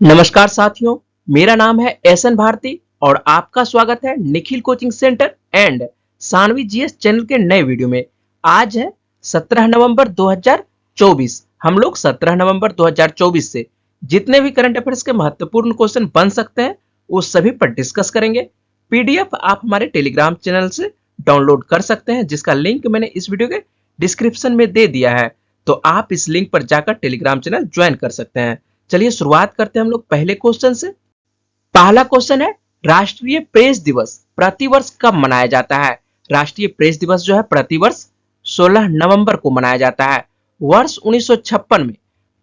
नमस्कार साथियों, मेरा नाम है एसएन भारती और आपका स्वागत है Nikhil coaching centre and Sanvi GS channel के नए वीडियो में। आज है 17 नवंबर 2024। हम लोग 17 नवंबर 2024 से जितने भी करंट अफेयर्स के महत्वपूर्ण क्वेश्चन बन सकते हैं उस सभी पर डिस्कस करेंगे। पीडीएफ आप हमारे टेलीग्राम चैनल से डाउनलोड कर सकते हैं, जिसका लिंक मैंने इस वीडियो के डिस्क्रिप्शन में दे दिया है, तो आप इस लिंक पर जाकर टेलीग्राम चैनल ज्वाइन कर सकते हैं। चलिए शुरुआत करते हैं हम लोग पहले क्वेश्चन से। पहला क्वेश्चन है, राष्ट्रीय प्रेस दिवस प्रतिवर्ष कब मनाया जाता है? राष्ट्रीय प्रेस दिवस जो है प्रतिवर्ष 16 नवंबर को मनाया जाता है। वर्ष 1956 में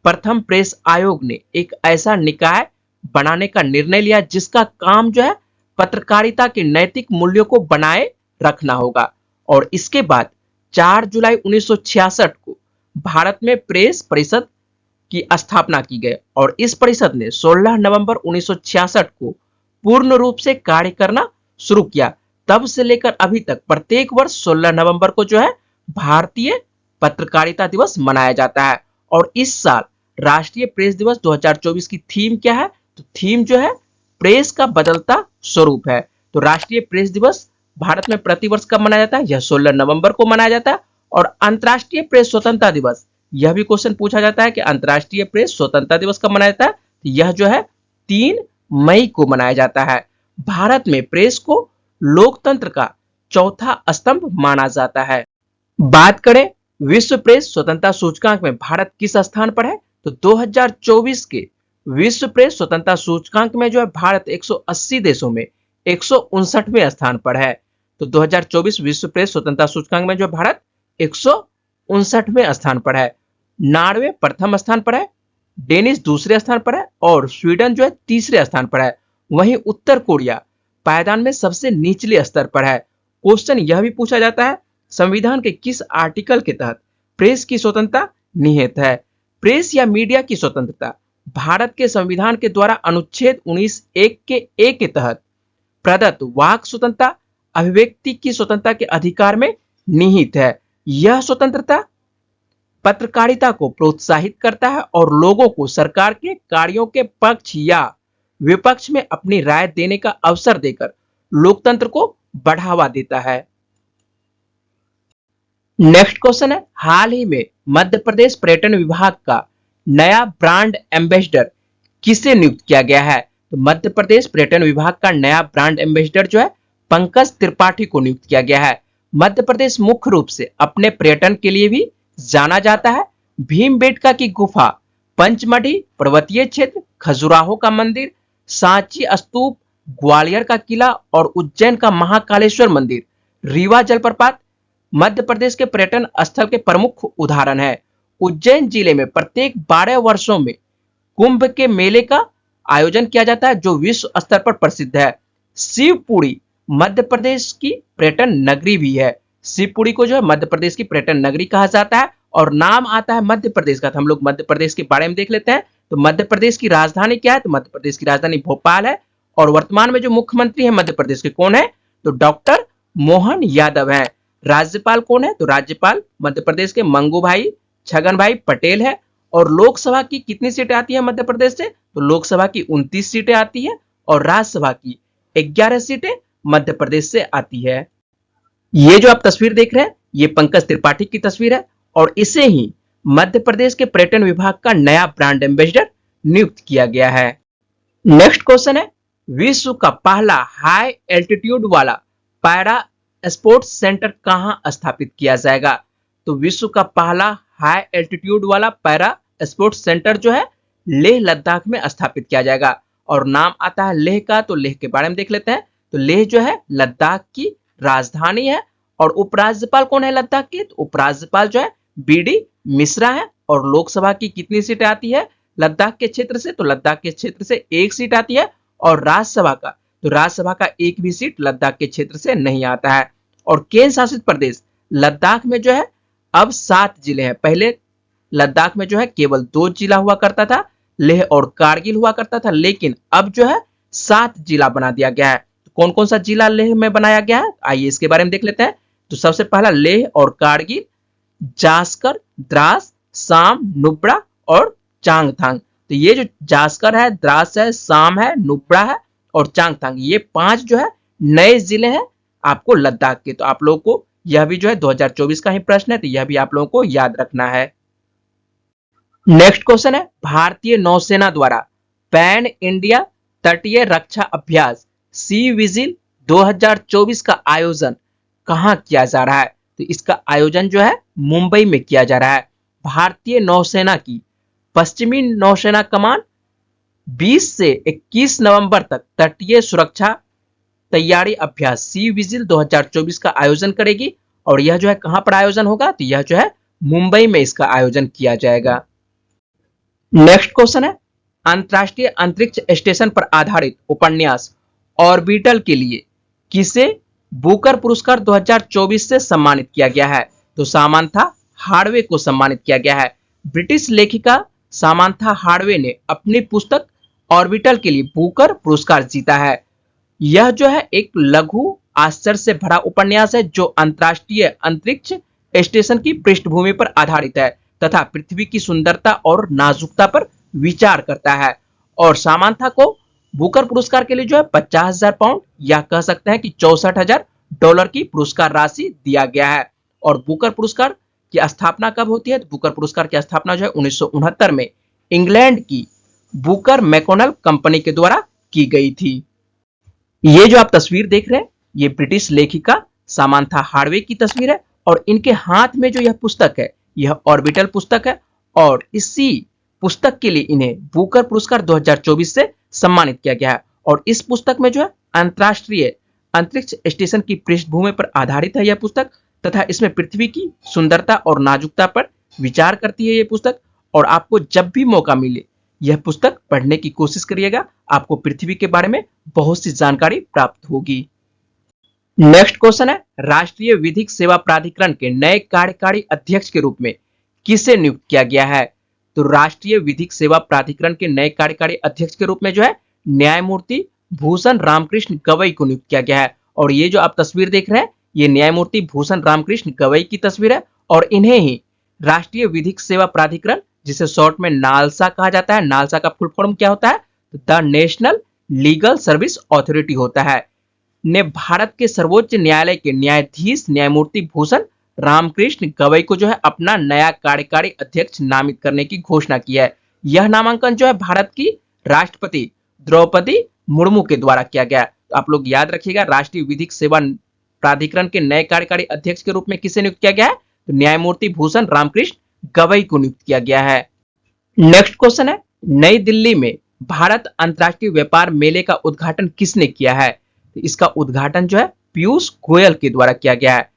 प्रथम प्रेस आयोग ने एक ऐसा निकाय बनाने का निर्णय लिया जिसका काम जो है पत्रकारिता के नैतिक मूल्यों को बनाए रखना होगा, और इसके बाद 4 जुलाई 1966 को भारत में प्रेस परिषद की स्थापना की गई और इस परिषद ने 16 नवंबर 1966 को पूर्ण रूप से कार्य करना शुरू किया। तब से लेकर अभी तक प्रत्येक वर्ष 16 नवंबर को जो है भारतीय पत्रकारिता दिवस मनाया जाता है। और इस साल राष्ट्रीय प्रेस दिवस 2024 की थीम क्या है? तो थीम जो है प्रेस का बदलता स्वरूप है। तो राष्ट्रीय प्रेस दिवस भारत में प्रतिवर्ष कब मनाया जाता है? यह 16 नवंबर को मनाया जाता है। और अंतर्राष्ट्रीय प्रेस स्वतंत्रता दिवस, यह भी क्वेश्चन पूछा जाता है कि अंतर्राष्ट्रीय प्रेस स्वतंत्रता दिवस कब मनाया जाता है? यह जो है 3 मई को मनाया जाता है। भारत में प्रेस को लोकतंत्र का चौथा स्तंभ माना जाता है। बात करें विश्व प्रेस स्वतंत्रता सूचकांक में भारत किस स्थान पर है? तो 2024 के विश्व प्रेस स्वतंत्रता सूचकांक में जो है भारत 180 देशों में 159वें स्थान पर है। तो 2024 विश्व प्रेस स्वतंत्रता सूचकांक में जो भारत 159वें स्थान पर है। नॉर्वे प्रथम स्थान पर है, डेनिश दूसरे स्थान पर है और स्वीडन जो है तीसरे स्थान पर है। वहीं उत्तर कोरिया पायदान में सबसे निचले स्तर पर है। क्वेश्चन यह भी पूछा जाता है, संविधान के किस आर्टिकल के तहत प्रेस की स्वतंत्रता निहित है? प्रेस या मीडिया की स्वतंत्रता भारत के संविधान के द्वारा अनुच्छेद 19(1) के ए के तहत प्रदत्त वाक स्वतंत्रता, अभिव्यक्ति की स्वतंत्रता के अधिकार में निहित है। यह स्वतंत्रता पत्रकारिता को प्रोत्साहित करता है और लोगों को सरकार के कार्यों के पक्ष या विपक्ष में अपनी राय देने का अवसर देकर लोकतंत्र को बढ़ावा देता है। नेक्स्ट क्वेश्चन है, हाल ही में मध्य प्रदेश पर्यटन विभाग का नया ब्रांड एम्बेसडर किसे नियुक्त किया गया है? तो मध्य प्रदेश पर्यटन विभाग का नया ब्रांड एम्बेसडर जो है पंकज त्रिपाठी को नियुक्त किया गया है। मध्य प्रदेश मुख्य रूप से अपने पर्यटन के लिए भी जाना जाता है। भीमबेटका की गुफा, पंचमढ़ी पर्वतीय क्षेत्र, खजुराहो का मंदिर, सांची स्तूप, ग्वालियर का किला और उज्जैन का महाकालेश्वर मंदिर, रीवा जलप्रपात मध्य प्रदेश के पर्यटन स्थल के प्रमुख उदाहरण है। उज्जैन जिले में प्रत्येक 12 वर्षों में कुंभ के मेले का आयोजन किया जाता है जो विश्व स्तर पर प्रसिद्ध है। शिवपुरी मध्य प्रदेश की पर्यटन नगरी भी है। शिवपुरी को जो है मध्य प्रदेश की पर्यटन नगरी कहा जाता है और नाम आता है मध्य प्रदेश का। तो हम लोग मध्य प्रदेश के बारे में देख लेते हैं। तो मध्य प्रदेश की राजधानी क्या है? तो मध्य प्रदेश की राजधानी भोपाल है। और वर्तमान में जो मुख्यमंत्री है मध्य प्रदेश के कौन है? तो डॉक्टर मोहन यादव है। राज्यपाल कौन है? तो राज्यपाल मध्य प्रदेश के मंगू भाई छगन भाई पटेल है। और लोकसभा की कितनी सीटें आती है मध्य प्रदेश से? तो लोकसभा की 29 सीटें आती है और राज्यसभा की 11 सीटें मध्य प्रदेश से आती है। ये जो आप तस्वीर देख रहे हैं ये पंकज त्रिपाठी की तस्वीर है और इसे ही मध्य प्रदेश के पर्यटन विभाग का नया ब्रांड एम्बेसडर नियुक्त किया गया है। नेक्स्ट क्वेश्चन है, विश्व का पहला हाई एल्टीट्यूड वाला पैरा स्पोर्ट्स सेंटर कहां स्थापित किया जाएगा? तो विश्व का पहला हाई एल्टीट्यूड वाला पैरा स्पोर्ट्स सेंटर जो है लेह लद्दाख में स्थापित किया जाएगा और नाम आता है लेह का। तो लेह के बारे में देख लेते हैं। तो लेह जो है लद्दाख की राजधानी है। और उपराज्यपाल कौन है लद्दाख के? तो उपराज्यपाल जो है बीडी मिश्रा है। और लोकसभा की कितनी सीटें आती है लद्दाख के क्षेत्र से? तो लद्दाख के क्षेत्र से 1 सीट आती है। और राज्यसभा का, तो राज्यसभा का 1 भी सीट लद्दाख के क्षेत्र से नहीं आता है। और केंद्र शासित प्रदेश लद्दाख में जो है अब 7 जिले हैं। पहले लद्दाख में जो है केवल 2 जिला हुआ करता था, लेह और कारगिल हुआ करता था, लेकिन अब जो है 7 जिला बना दिया गया है। तो कौन कौन सा जिला लेह में बनाया गया है? आइए इसके बारे में देख लेते हैं। तो सबसे पहला लेह और कारगिल, जास्कर, द्रास, साम, नुब्रा और चांगथांग। तो ये जो जास्कर है, द्रास है, साम है, नुब्रा है और चांगथांग, ये 5 जो है नए जिले हैं आपको लद्दाख के। तो आप लोगों को यह भी जो है 2024 का ही प्रश्न है, तो यह भी आप लोगों को याद रखना है। नेक्स्ट क्वेश्चन है, भारतीय नौसेना द्वारा पैन इंडिया तटीय रक्षा अभ्यास सी विजिल 2024 का आयोजन कहां किया जा रहा है? तो इसका आयोजन जो है मुंबई में किया जा रहा है। भारतीय नौसेना की पश्चिमी नौसेना कमान 20 से 21 नवंबर तक तटीय सुरक्षा तैयारी अभ्यास सी विजिल 2024 का आयोजन करेगी और यह जो है कहां पर आयोजन होगा? तो यह जो है मुंबई में इसका आयोजन किया जाएगा। नेक्स्ट क्वेश्चन है, अंतरराष्ट्रीय अंतरिक्ष स्टेशन पर आधारित उपन्यास ऑर्बिटल के लिए किसे बुकर पुरस्कार 2024 से सम्मानित किया गया है? तो सामांथा हार्वे को सम्मानित किया गया है। ब्रिटिश लेखिका सामांथा हार्वे ने अपनी पुस्तक ऑर्बिटल के लिए बुकर पुरस्कार जीता है। यह जो है एक लघु आश्चर्य से भरा उपन्यास है जो अंतरराष्ट्रीय अंतरिक्ष स्टेशन की पृष्ठभूमि पर आधारित है तथा पृथ्वी की सुंदरता और नाजुकता पर विचार करता है। और सामांथा को बुकर पुरस्कार के लिए जो है 50,000 पाउंड या कह सकते हैं कि $64,000 की पुरस्कार राशि दिया गया है। और बुकर पुरस्कार की स्थापना कब होती है? तो बुकर पुरस्कार की स्थापना जो है 1969 में इंग्लैंड की बुकर मैकोनल कंपनी के द्वारा की गई थी। ये जो आप तस्वीर देख रहे हैं ये ब्रिटिश लेखिका सामांथा हार्वे की तस्वीर है और इनके हाथ में जो यह पुस्तक है यह ऑर्बिटल पुस्तक है और इसी पुस्तक के लिए इन्हें बुकर पुरस्कार 2024 से सम्मानित किया गया है। और इस पुस्तक में जो है अंतरराष्ट्रीय अंतरिक्ष स्टेशन की पृष्ठभूमि पर आधारित है यह पुस्तक तथा इसमें पृथ्वी की सुंदरता और नाजुकता पर विचार करती है यह पुस्तक। और आपको जब भी मौका मिले यह पुस्तक पढ़ने की कोशिश करिएगा, आपको पृथ्वी के बारे में बहुत सी जानकारी प्राप्त होगी। नेक्स्ट क्वेश्चन है, राष्ट्रीय विधिक सेवा प्राधिकरण के नए कार्यकारी अध्यक्ष के रूप में किसे नियुक्त किया गया है? तो राष्ट्रीय विधिक सेवा प्राधिकरण के नए कार्यकारी अध्यक्ष के रूप में जो है न्यायमूर्ति भूषण रामकृष्ण गवई को नियुक्त किया गया है। और ये जो आप तस्वीर देख रहे हैं ये न्यायमूर्ति भूषण रामकृष्ण गवई की तस्वीर है और इन्हें ही राष्ट्रीय विधिक सेवा प्राधिकरण, जिसे शॉर्ट में नालसा कहा जाता है, नालसा का फुल फॉर्म क्या होता है? The national legal service authority होता है, ने भारत के सर्वोच्च न्यायालय के न्यायाधीश न्यायमूर्ति भूषण रामकृष्ण गवई को जो है अपना नया कार्यकारी अध्यक्ष नामित करने की घोषणा की है। यह नामांकन जो है भारत की राष्ट्रपति द्रौपदी मुर्मू के द्वारा किया गया। तो आप लोग याद रखिएगा, राष्ट्रीय विधिक सेवा प्राधिकरण के नए कार्यकारी अध्यक्ष के रूप में किसे नियुक्त किया गया है? तो न्यायमूर्ति भूषण रामकृष्ण गवई को नियुक्त किया गया है। नेक्स्ट क्वेश्चन है, नई दिल्ली में भारत अंतर्राष्ट्रीय व्यापार मेले का उद्घाटन किसने किया है? तो इसका उद्घाटन जो है पीयूष गोयल के द्वारा किया गया है।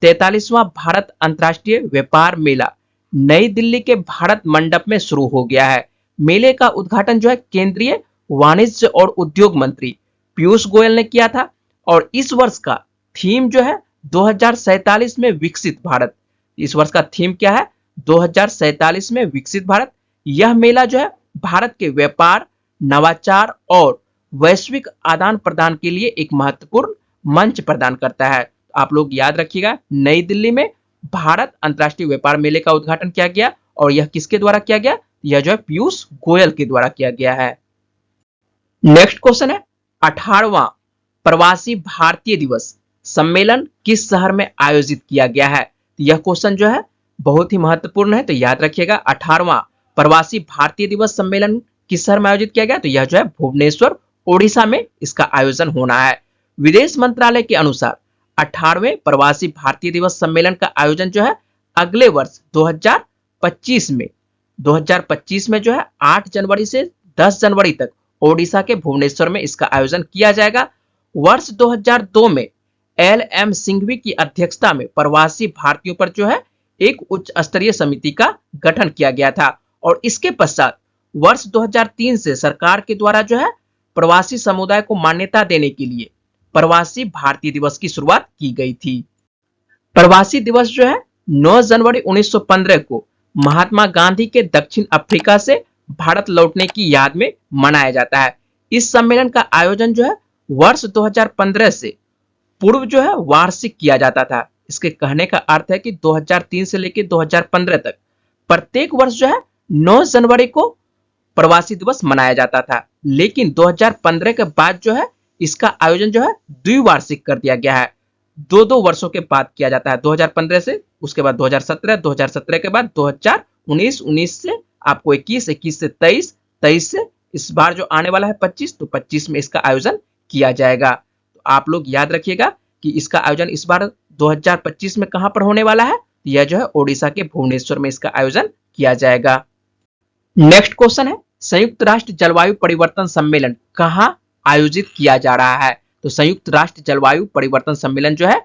43वां भारत अंतर्राष्ट्रीय व्यापार मेला नई दिल्ली के भारत मंडप में शुरू हो गया है। मेले का उद्घाटन जो है केंद्रीय वाणिज्य और उद्योग मंत्री पीयूष गोयल ने किया था और इस वर्ष का थीम जो है 2047 में विकसित भारत। इस वर्ष का थीम क्या है? 2047 में विकसित भारत। यह मेला जो है भारत के व्यापार, नवाचार और वैश्विक आदान प्रदान के लिए एक महत्वपूर्ण मंच प्रदान करता है। आप लोग याद रखिएगा, नई दिल्ली में भारत अंतर्राष्ट्रीय व्यापार मेले का उद्घाटन किया गया और यह किसके द्वारा किया गया? यह जो है पीयूष गोयल के द्वारा किया गया है। नेक्स्ट क्वेश्चन है, 18वां प्रवासी भारतीय दिवस सम्मेलन किस शहर में आयोजित किया गया है? यह क्वेश्चन जो है बहुत ही महत्वपूर्ण है, तो याद रखिएगा 18वां प्रवासी भारतीय दिवस सम्मेलन किस शहर में आयोजित किया गया? तो यह जो है भुवनेश्वर ओडिशा में इसका आयोजन होना है। विदेश मंत्रालय के अनुसार 18वें प्रवासी भारतीय दिवस सम्मेलन का आयोजन जो है अगले वर्ष 2025 में जो है 8 जनवरी से 10 जनवरी तक ओडिशा के भुवनेश्वर में इसका आयोजन किया जाएगा। वर्ष 2002 में LM सिंघवी की अध्यक्षता में प्रवासी भारतीयों पर जो है एक उच्च स्तरीय समिति का गठन किया गया था और इसके पश्चात वर्ष 2003 से सरकार के द्वारा जो है प्रवासी समुदाय को मान्यता देने के लिए प्रवासी भारतीय दिवस की शुरुआत की गई थी। प्रवासी दिवस जो है 9 जनवरी 1915 को महात्मा गांधी के दक्षिण अफ्रीका से भारत लौटने की याद में मनाया जाता है। इस सम्मेलन का आयोजन जो है वर्ष 2015 से पूर्व जो है वार्षिक किया जाता था। इसके कहने का अर्थ है कि 2003 से लेकर 2015 तक प्रत्येक वर्ष जो है 9 जनवरी को प्रवासी दिवस मनाया जाता था, लेकिन 2015 के बाद जो है इसका आयोजन जो है द्विवार्षिक कर दिया गया है। 2-2 वर्षों के बाद किया जाता है, 2015 से, उसके बाद 2017, 2017 के बाद 2019, 19 से आपको 21, 21 से 23, 23 से इस बार जो आने वाला है 25, तो 25 में इसका आयोजन किया जाएगा। तो आप लोग याद रखिएगा कि इसका आयोजन इस बार 2025 में कहां पर होने वाला है, यह जो है ओडिशा के भुवनेश्वर में इसका आयोजन किया जाएगा। नेक्स्ट क्वेश्चन है, संयुक्त राष्ट्र जलवायु परिवर्तन सम्मेलन कहां आयोजित किया जा रहा है? तो संयुक्त राष्ट्र जलवायु परिवर्तन सम्मेलन जो है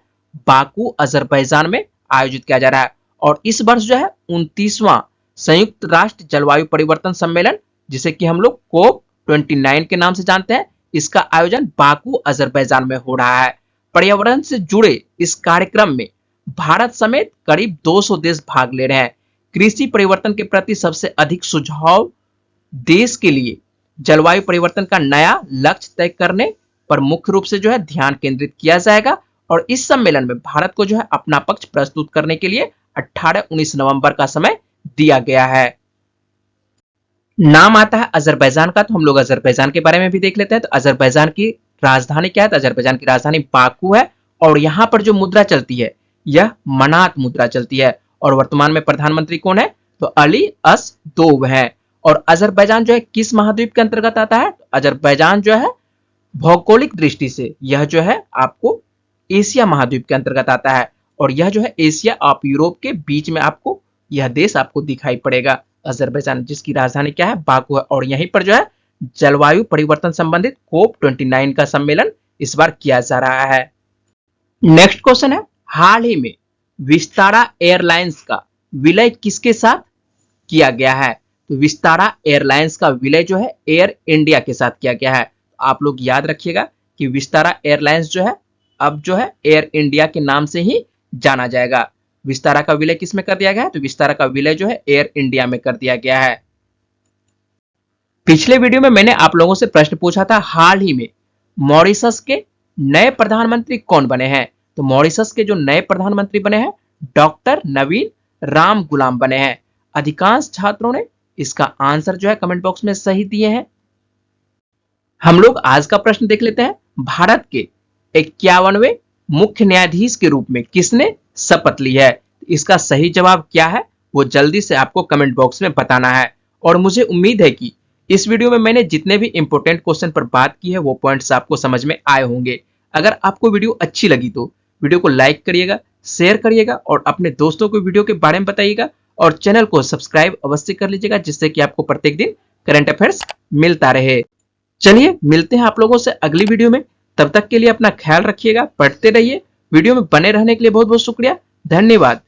बाकू अजरबैजान में आयोजित किया जा रहा है। और इस वर्ष जो है 29वां संयुक्त राष्ट्र जलवायु परिवर्तन सम्मेलन, जिसे कि हम लोग कोप 29 के नाम से जानते हैं, इसका आयोजन बाकू अजरबैजान में हो रहा है। पर्यावरण से जुड़े इस कार्यक्रम में भारत समेत करीब 200 देश भाग ले रहे हैं। कृषि परिवर्तन के प्रति सबसे अधिक सुझाव देश के लिए जलवायु परिवर्तन का नया लक्ष्य तय करने पर मुख्य रूप से जो है ध्यान केंद्रित किया जाएगा। और इस सम्मेलन में भारत को जो है अपना पक्ष प्रस्तुत करने के लिए 18-19 नवंबर का समय दिया गया है। नाम आता है अजरबैजान का, तो हम लोग अजरबैजान के बारे में भी देख लेते हैं। तो अजरबैजान की राजधानी क्या है? तो अजरबैजान की राजधानी बाकू है। और यहाँ पर जो मुद्रा चलती है यह मनात मुद्रा चलती है। और वर्तमान में प्रधानमंत्री कौन है? तो अली असदोव है। और अजरबैजान जो है किस महाद्वीप के अंतर्गत आता है? तो अजरबैजान जो है भौगोलिक दृष्टि से यह जो है आपको एशिया महाद्वीप के अंतर्गत आता है। और यह जो है एशिया और यूरोप के बीच में आपको यह देश आपको दिखाई पड़ेगा, अजरबैजान, जिसकी राजधानी क्या है? बाकू है। और यहीं पर जो है जलवायु परिवर्तन संबंधित कोप 29 का सम्मेलन इस बार किया जा रहा है। नेक्स्ट क्वेश्चन है, हाल ही में विस्तारा एयरलाइंस का विलय किसके साथ किया गया है? तो विस्तारा एयरलाइंस का विलय जो है एयर इंडिया के साथ किया गया है। आप लोग याद रखिएगा कि विस्तारा एयरलाइंस जो है अब जो है एयर इंडिया के नाम से ही जाना जाएगा। विस्तारा का विलय किस में कर दिया गया है? तो विस्तारा का विलय जो है एयर इंडिया में कर दिया गया है। पिछले वीडियो में मैंने आप लोगों से प्रश्न पूछा था, हाल ही में मॉरिशस के नए प्रधानमंत्री कौन बने हैं? तो मॉरिशस के जो नए प्रधानमंत्री बने हैं डॉक्टर नवीन राम गुलाम बने हैं। अधिकांश छात्रों ने इसका आंसर जो है कमेंट बॉक्स में सही दिए हैं। हम लोग आज का प्रश्न देख लेते हैं, भारत के 51वें मुख्य न्यायाधीश के रूप में किसने शपथ ली है? इसका सही जवाब क्या है वो जल्दी से आपको कमेंट बॉक्स में बताना है। और मुझे उम्मीद है कि इस वीडियो में मैंने जितने भी इंपॉर्टेंट क्वेश्चन पर बात की है वो पॉइंट्स आपको समझ में आए होंगे। अगर आपको वीडियो अच्छी लगी तो वीडियो को लाइक करिएगा, शेयर करिएगा और अपने दोस्तों को वीडियो के बारे में बताइएगा। और चैनल को सब्सक्राइब अवश्य कर लीजिएगा, जिससे कि आपको प्रत्येक दिन करंट अफेयर्स मिलता रहे। चलिए मिलते हैं आप लोगों से अगली वीडियो में। तब तक के लिए अपना ख्याल रखिएगा, पढ़ते रहिए। वीडियो में बने रहने के लिए बहुत बहुत शुक्रिया, धन्यवाद।